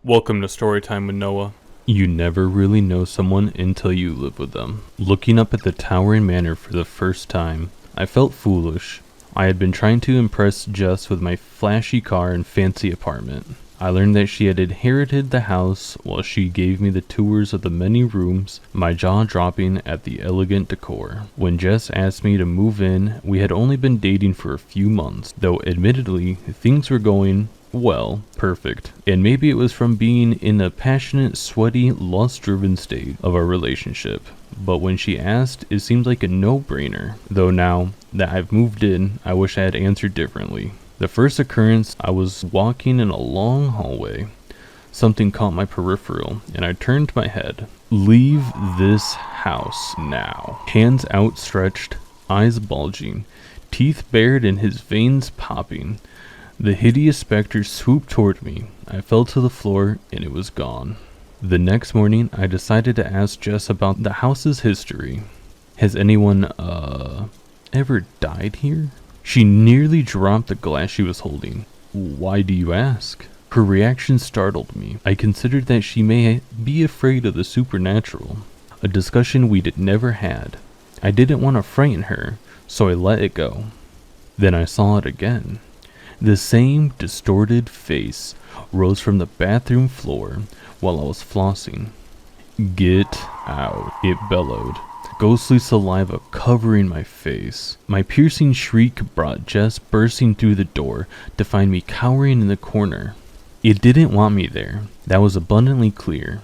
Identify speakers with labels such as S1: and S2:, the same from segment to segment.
S1: Welcome to Storytime with Noah. You never really know someone until you live with them. Looking up at the towering manor for the first time, I felt foolish. I had been trying to impress Jess with my flashy car and fancy apartment. I learned that she had inherited the house while she gave me the tours of the many rooms, my jaw dropping at the elegant decor. When Jess asked me to move in, we had only been dating for a few months, though admittedly, things were going well, perfect. And maybe it was from being in a passionate, sweaty, lust-driven state of our relationship. But when she asked, it seemed like a no-brainer. Though now that I've moved in, I wish I had answered differently. The first occurrence, I was walking in a long hallway. Something caught my peripheral, and I turned my head. Leave this house now. Hands outstretched, eyes bulging, teeth bared and his veins popping. The hideous specter swooped toward me. I fell to the floor and it was gone. The next morning, I decided to ask Jess about the house's history. Has anyone, ever died here? She nearly dropped the glass she was holding. Why do you ask? Her reaction startled me. I considered that she may be afraid of the supernatural, a discussion we'd never had. I didn't want to frighten her, so I let it go. Then I saw it again. The same distorted face rose from the bathroom floor while I was flossing. Get out, it bellowed, ghostly saliva covering my face. My piercing shriek brought Jess bursting through the door to find me cowering in the corner. It didn't want me there, that was abundantly clear.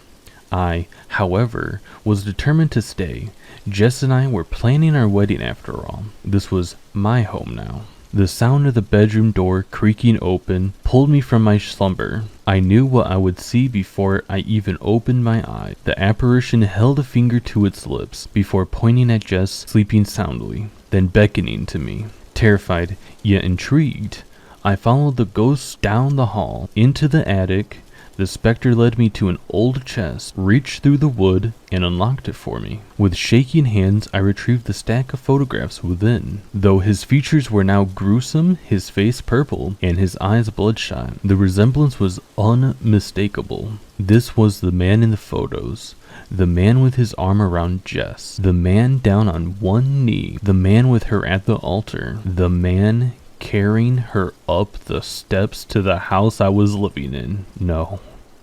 S1: I, however, was determined to stay. Jess and I were planning our wedding after all. This was my home now. The sound of the bedroom door creaking open pulled me from my slumber. I knew what I would see before I even opened my eyes. The apparition held a finger to its lips before pointing at Jess sleeping soundly, then beckoning to me. Terrified, yet intrigued, I followed the ghost down the hall, into the attic. The specter led me to an old chest, reached through the wood, and unlocked it for me. With shaking hands, I retrieved the stack of photographs within. Though his features were now gruesome, his face purple, and his eyes bloodshot, the resemblance was unmistakable. This was the man in the photos. The man with his arm around Jess. The man down on one knee. The man with her at the altar. The man carrying her up the steps to the house I was living in. No.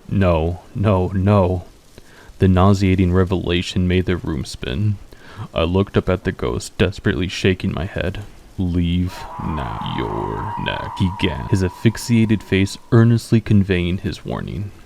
S1: The nauseating revelation made the room spin. I looked up at the ghost, desperately shaking my head. Leave now. Your neck, he gasped, his asphyxiated face earnestly conveying his warning.